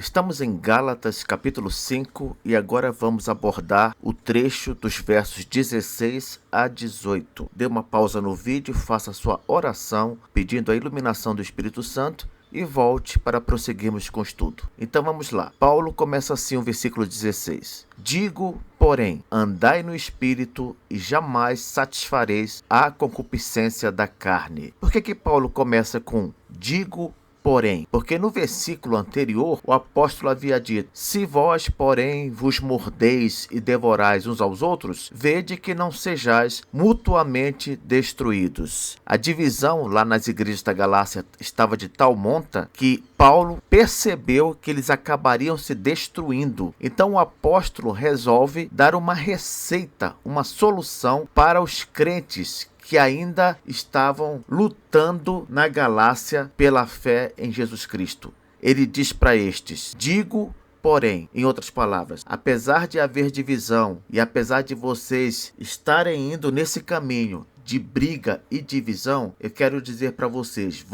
Estamos em Gálatas capítulo 5 e agora vamos abordar o trecho dos versos 16 a 18. Dê uma pausa no vídeo, faça sua oração pedindo a iluminação do Espírito Santo e volte para prosseguirmos com o estudo. Então vamos lá. Paulo começa assim o versículo 16. Digo, porém, andai no Espírito e jamais satisfareis a concupiscência da carne. Por que Paulo começa com digo, porém? Porque no versículo anterior, o apóstolo havia dito: se vós, porém, vos mordeis e devorais uns aos outros, vede que não sejais mutuamente destruídos. A divisão lá nas igrejas da Galácia estava de tal monta que Paulo percebeu que eles acabariam se destruindo. Então o apóstolo resolve dar uma receita, uma solução para os crentes que ainda estavam lutando na Galácia pela fé em Jesus Cristo. Ele diz para estes: digo, porém, em outras palavras, apesar de haver divisão e apesar de vocês estarem indo nesse caminho de briga e divisão, eu quero dizer para vocês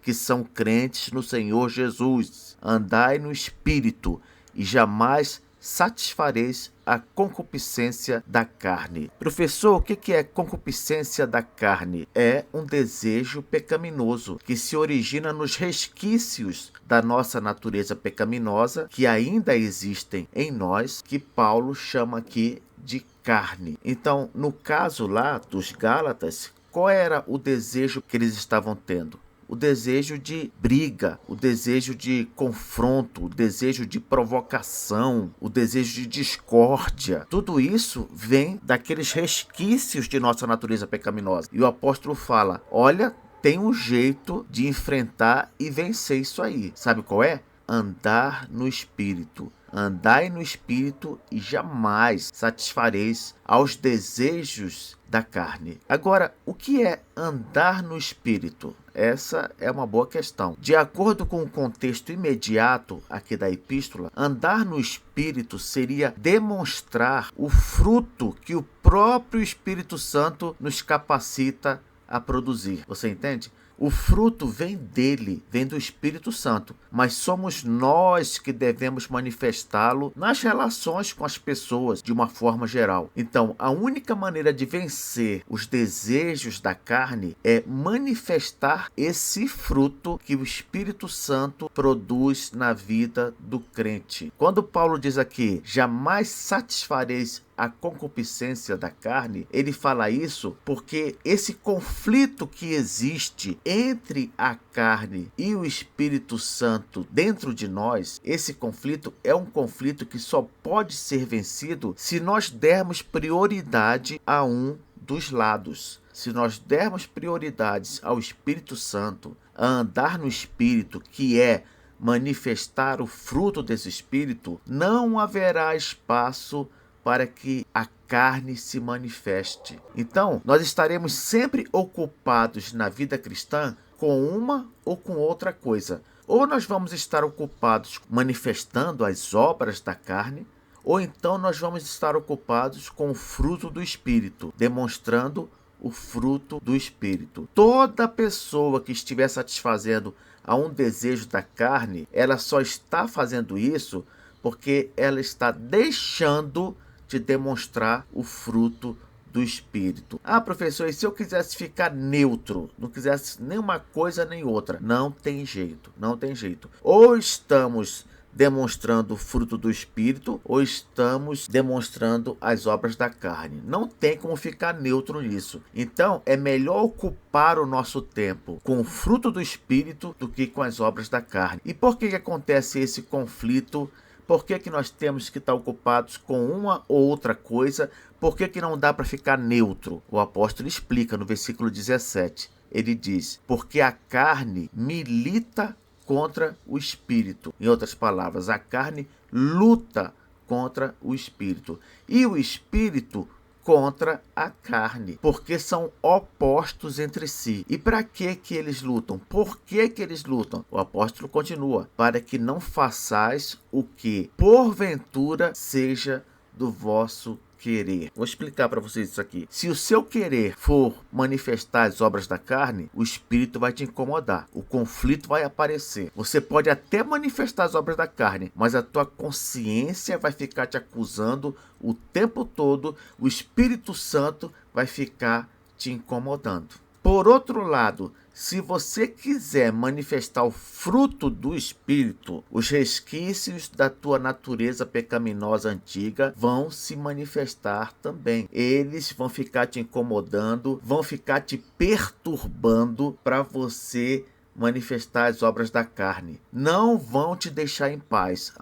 que são crentes no Senhor Jesus, andai no Espírito e jamais satisfareis a concupiscência da carne. Professor, o que é concupiscência da carne? É um desejo pecaminoso que se origina nos resquícios da nossa natureza pecaminosa que ainda existem em nós, que Paulo chama aqui de carne. Então, no caso lá dos Gálatas, qual era o desejo que eles estavam tendo? O desejo de briga, o desejo de confronto, o desejo de provocação, o desejo de discórdia. Tudo isso vem daqueles resquícios de nossa natureza pecaminosa. E o apóstolo fala: olha, tem um jeito de enfrentar e vencer isso aí. Sabe qual é? Andar no Espírito. Andai no Espírito e jamais satisfareis aos desejos da carne. Agora, o que é andar no Espírito? Essa é uma boa questão. De acordo com o contexto imediato aqui da epístola, andar no Espírito seria demonstrar o fruto que o próprio Espírito Santo nos capacita a produzir. Você entende? O fruto vem dele, vem do Espírito Santo, mas somos nós que devemos manifestá-lo nas relações com as pessoas de uma forma geral. Então, a única maneira de vencer os desejos da carne é manifestar esse fruto que o Espírito Santo produz na vida do crente. Quando Paulo diz aqui: jamais satisfareis a concupiscência da carne, ele fala isso porque esse conflito que existe entre a carne e o Espírito Santo dentro de nós, esse conflito é um conflito que só pode ser vencido se nós dermos prioridade a um dos lados. Se nós dermos prioridades ao Espírito Santo, a andar no Espírito, que é manifestar o fruto desse Espírito, não haverá espaço para que a carne se manifeste. Então, nós estaremos sempre ocupados na vida cristã com uma ou com outra coisa. Ou nós vamos estar ocupados manifestando as obras da carne, ou então nós vamos estar ocupados com o fruto do Espírito, demonstrando o fruto do Espírito. Toda pessoa que estiver satisfazendo a um desejo da carne, ela só está fazendo isso porque ela está deixando de demonstrar o fruto do Espírito. Ah, professor, e se eu quisesse ficar neutro, não quisesse nem uma coisa nem outra? Não tem jeito, não tem jeito. Ou estamos demonstrando o fruto do Espírito, ou estamos demonstrando as obras da carne. Não tem como ficar neutro nisso. Então, é melhor ocupar o nosso tempo com o fruto do Espírito do que com as obras da carne. E por que acontece esse conflito? Por que nós temos que estar ocupados com uma ou outra coisa? Por que não dá para ficar neutro? O apóstolo explica no versículo 17. Ele diz: porque a carne milita contra o Espírito. Em outras palavras, a carne luta contra o Espírito. E o Espírito contra a carne, porque são opostos entre si. E para que eles lutam? Por que eles lutam? O apóstolo continua: para que não façais o que porventura seja do vosso querer. Vou explicar para vocês isso aqui. Se o seu querer for manifestar as obras da carne, o espírito vai te incomodar. O conflito vai aparecer. Você pode até manifestar as obras da carne, mas a tua consciência vai ficar te acusando o tempo todo. O Espírito Santo vai ficar te incomodando. Por outro lado, se você quiser manifestar o fruto do Espírito, os resquícios da tua natureza pecaminosa antiga vão se manifestar também. Eles vão ficar te incomodando, vão ficar te perturbando para você manifestar as obras da carne. Não vão te deixar em paz.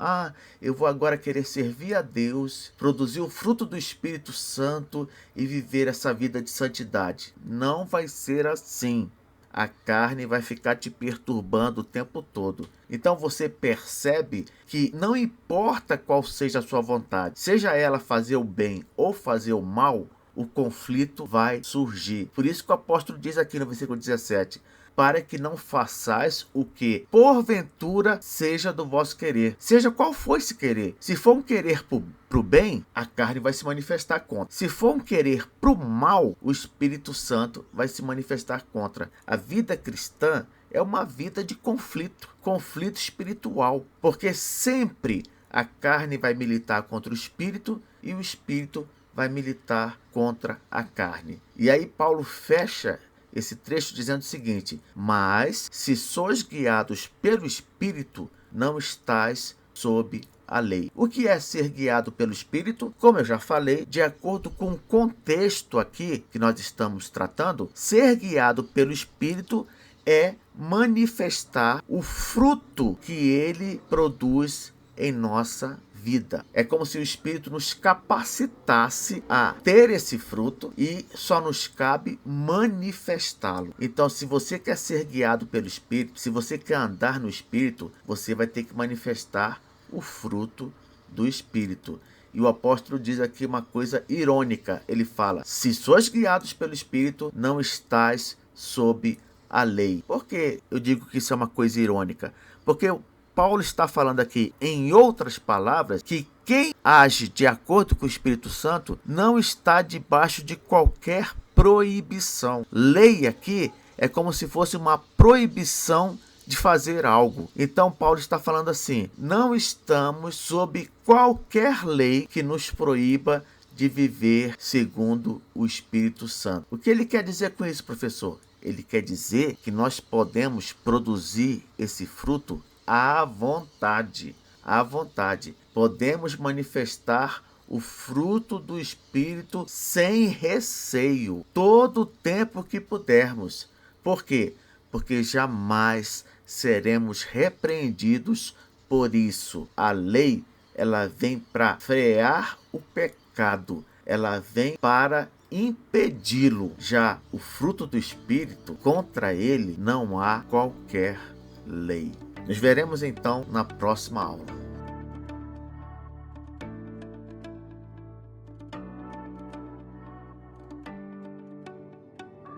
Eu vou agora querer servir a Deus, produzir o fruto do Espírito Santo e viver essa vida de santidade. Não vai ser assim. A carne vai ficar te perturbando o tempo todo. Então você percebe que não importa qual seja a sua vontade, seja ela fazer o bem ou fazer o mal, o conflito vai surgir. Por isso que o apóstolo diz aqui no versículo 17: para que não façais o que porventura seja do vosso querer. Seja qual for esse querer. Se for um querer pro bem, a carne vai se manifestar contra. Se for um querer pro mal, o Espírito Santo vai se manifestar contra. A vida cristã é uma vida de conflito espiritual, porque sempre a carne vai militar contra o espírito e o espírito vai militar contra a carne. E aí Paulo fecha esse trecho dizendo o seguinte: mas se sois guiados pelo Espírito, não estais sob a lei. O que é ser guiado pelo Espírito? Como eu já falei, de acordo com o contexto aqui que nós estamos tratando, ser guiado pelo Espírito é manifestar o fruto que ele produz em nossa vida. É como se o Espírito nos capacitasse a ter esse fruto e só nos cabe manifestá-lo. Então, se você quer ser guiado pelo Espírito, se você quer andar no Espírito, você vai ter que manifestar o fruto do Espírito. E o apóstolo diz aqui uma coisa irônica. Ele fala: se sois guiados pelo Espírito, não estais sob a lei. Por que eu digo que isso é uma coisa irônica? Porque Paulo está falando aqui, em outras palavras, que quem age de acordo com o Espírito Santo não está debaixo de qualquer proibição. Lei aqui é como se fosse uma proibição de fazer algo. Então Paulo está falando assim: não estamos sob qualquer lei que nos proíba de viver segundo o Espírito Santo. O que ele quer dizer com isso, professor? Ele quer dizer que nós podemos produzir esse fruto à vontade. À vontade. Podemos manifestar o fruto do Espírito sem receio, todo o tempo que pudermos. Por quê? Porque jamais seremos repreendidos por isso. A lei, ela vem para frear o pecado, ela vem para impedi-lo. Já o fruto do Espírito, contra ele não há qualquer lei. Nos veremos então na próxima aula.